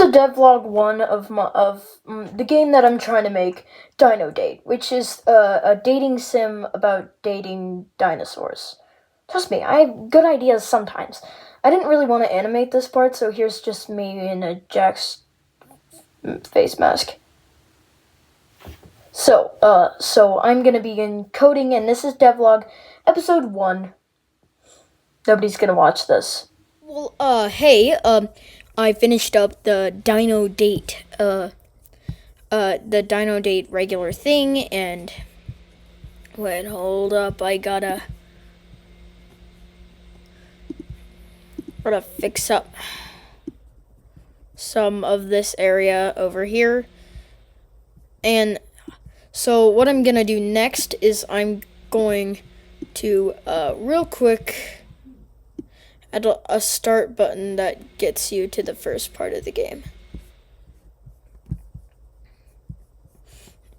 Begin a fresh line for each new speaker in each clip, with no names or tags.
is a devlog 1 of the game that I'm trying to make, Dino Date, which is a dating sim about dating dinosaurs. Trust me, I have good ideas sometimes. I didn't really want to animate this part, so here's just me in a Jack's face mask. So I'm gonna begin coding, and this is devlog episode 1. Nobody's gonna watch this. Well, hey, I finished up the Dino Date, the Dino Date regular thing, and wait, hold up, I gotta fix up some of this area over here. And so what I'm gonna do next is I'm going to real quick add a start button that gets you to the first part of the game.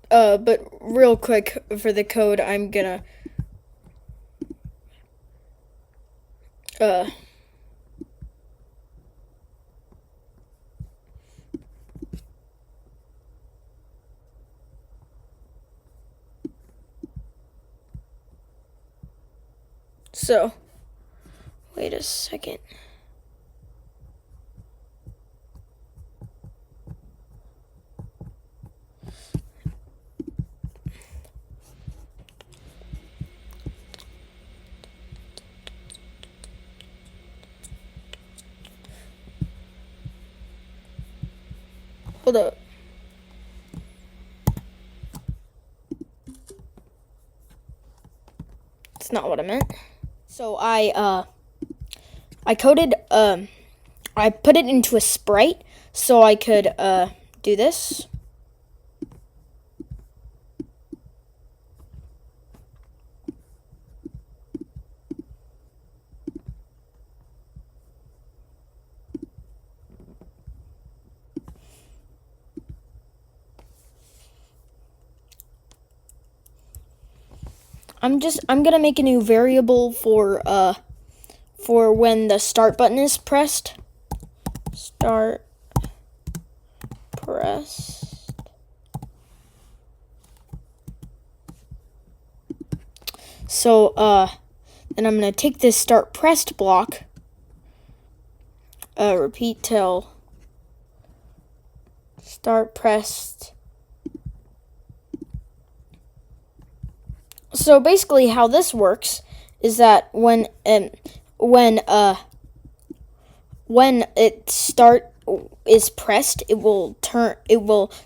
But real quick for the code, I'm gonna so wait a second. Hold up. That's not what I meant. So I coded, I put it into a sprite so I could do this. I'm gonna make a new variable for when the start button is pressed. Start pressed. So then I'm gonna take this start pressed block, repeat till start pressed. So basically how this works is that when it start is pressed, it will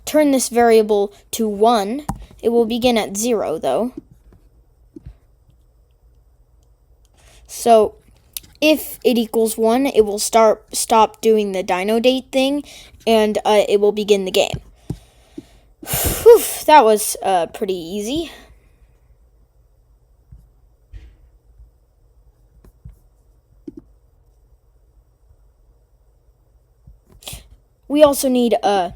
turn this variable to 1. It will begin at 0 though. So if it equals 1, it will stop doing the Dino Date thing, and it will begin the game. Whew, that was pretty easy. We also need a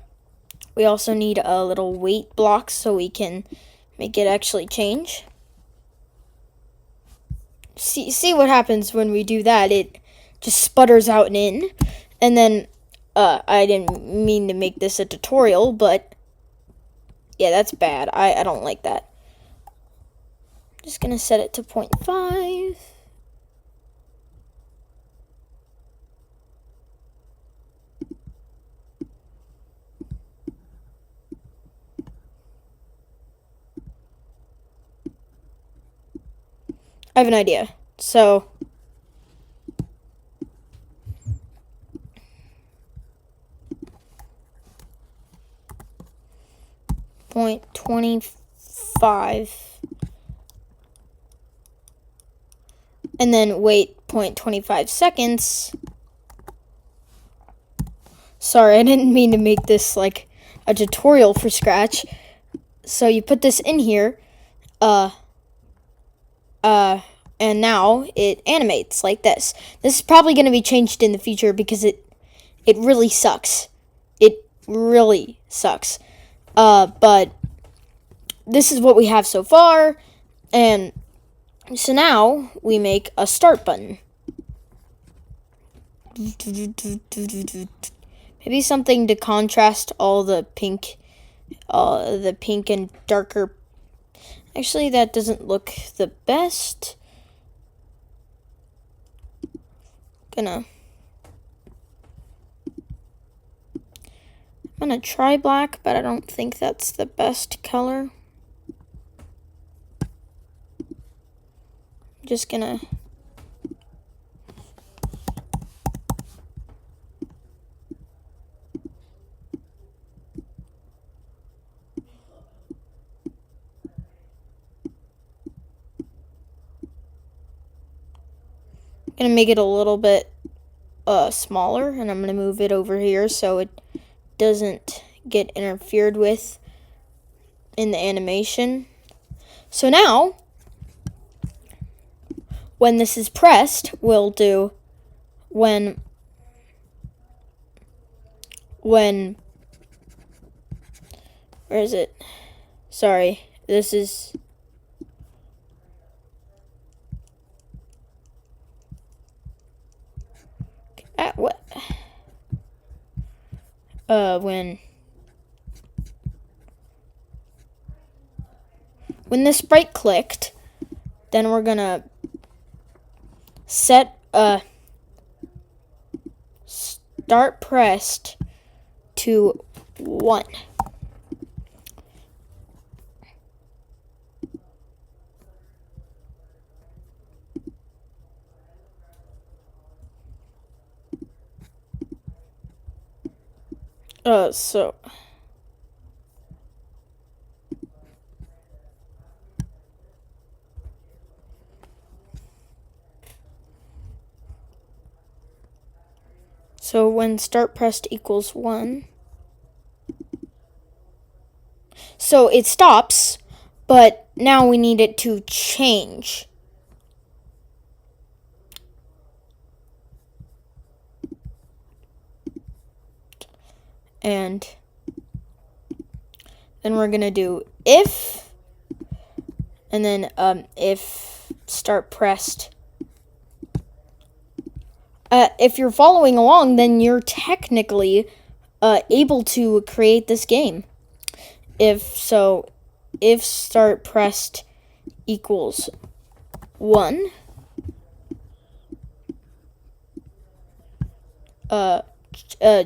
little wait block so we can make it actually change. See what happens when we do that. It just sputters out and in. And then I didn't mean to make this a tutorial, but yeah, that's bad. I don't like that. Just gonna set it to 0.5. I have an idea. So .25, and then wait 0.25 seconds. Sorry, I didn't mean to make this like a tutorial for Scratch. So you put this in here, and now it animates like this. This is probably going to be changed in the future because it really sucks. It really sucks. But this is what we have so far, and so now we make a start button. Maybe something to contrast all the pink and darker. Actually, that doesn't look the best. I'm gonna try black, but I don't think that's the best color. Just gonna make it a little bit smaller, and I'm gonna move it over here so it doesn't get interfered with in the animation. So now, when this is pressed, we'll do when where is it? Sorry, this is what? When the sprite clicked, then we're gonna set start pressed to 1. So when start pressed equals 1, so it stops, but now we need it to change. And then we're gonna do if, and then if start pressed. If you're following along, then you're technically able to create this game. If start pressed equals 1,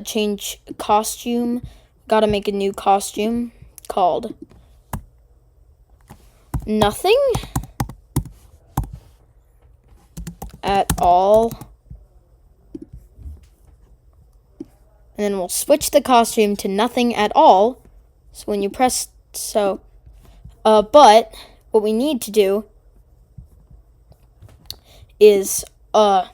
change costume. Gotta make a new costume called nothing at all. And then we'll switch the costume to nothing at all. So when you press, but what we need to do is, what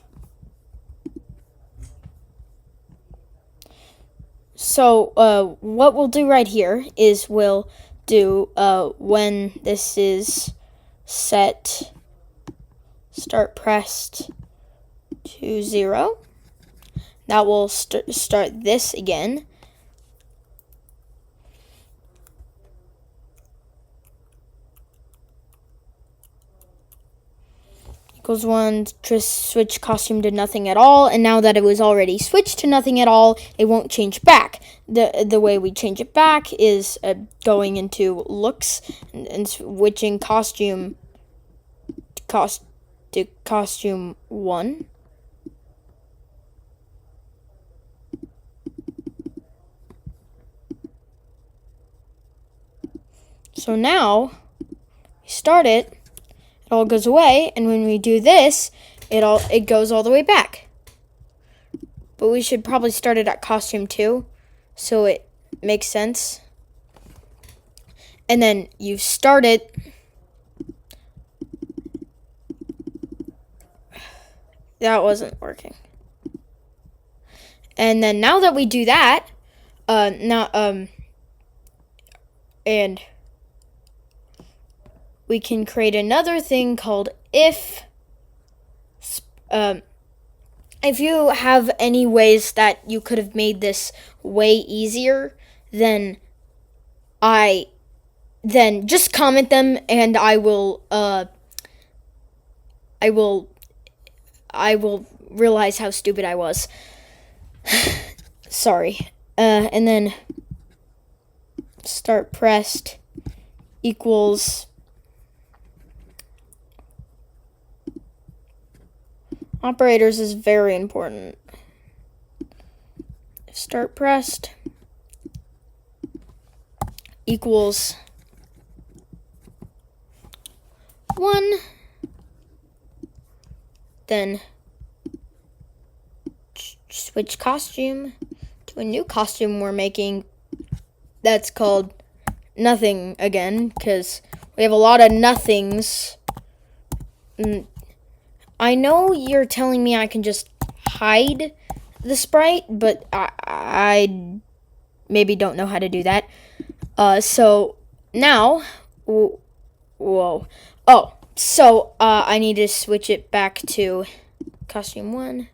we'll do right here is we'll do, when this is set, start pressed to 0. That will start this again. Equals 1, to switch costume to nothing at all. And now that it was already switched to nothing at all, it won't change back. The way we change it back is going into looks and switching costume to costume 1. So now, we start it, it all goes away, and when we do this, it goes all the way back. But we should probably start it at costume 2, so it makes sense. And then you start it. That wasn't working. And then now that we do that, and we can create another thing called if. If you have any ways that you could have made this way easier, then just comment them, and I will realize how stupid I was. Sorry. And then start pressed equals operators is very important. Start pressed equals 1, then switch costume to a new costume we're making that's called nothing again, because we have a lot of nothings. I know you're telling me I can just hide the sprite, but I maybe don't know how to do that. So now, whoa. Oh, so I need to switch it back to costume 1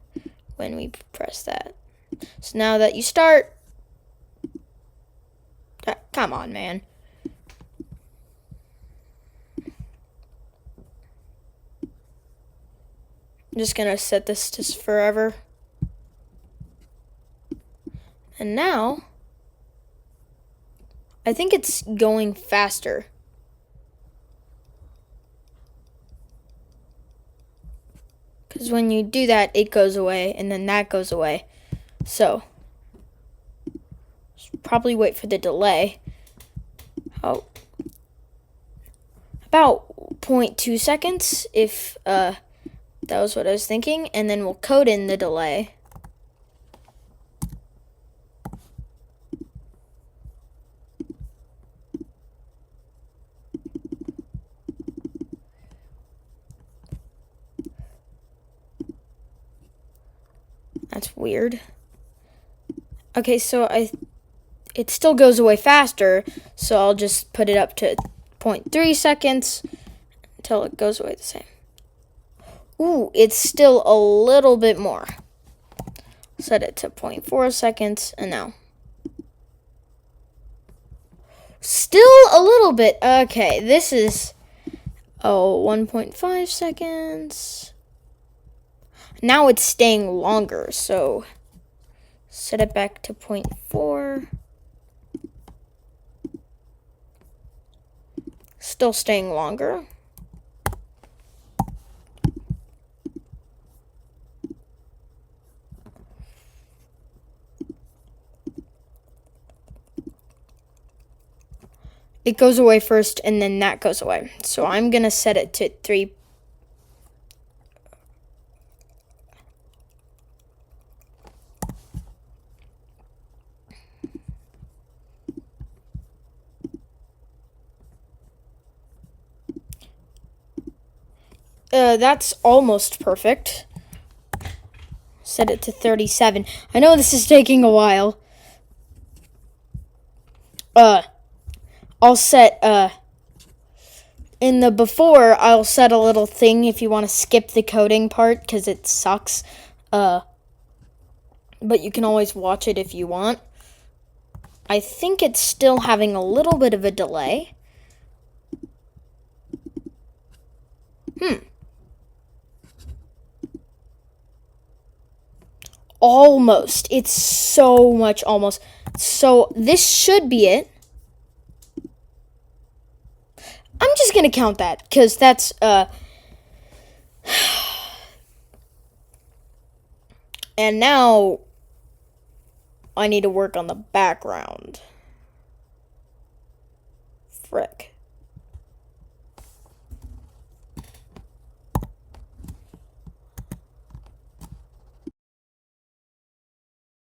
when we press that. So now that you start, come on, man. I'm just gonna set this to forever. And now, I think it's going faster. Because when you do that, it goes away, and then that goes away. So, probably wait for the delay. Oh, about 0.2 seconds, if that was what I was thinking. And then we'll code in the delay. That's weird. Okay, so it still goes away faster, so I'll just put it up to 0.3 seconds until it goes away the same. Ooh, it's still a little bit more. Set it to 0.4 seconds, and now. Still a little bit. Okay, this is 1.5 seconds. Now it's staying longer, so set it back to 0.4. Still staying longer. It goes away first, and then that goes away. So I'm going to set it to 3. That's almost perfect. Set it to 37. I know this is taking a while. I'll set, in the before, I'll set a little thing if you want to skip the coding part, because it sucks. But you can always watch it if you want. I think it's still having a little bit of a delay. Almost. It's so much almost. So this should be it. I'm just going to count that because that's, and now I need to work on the background. Frick.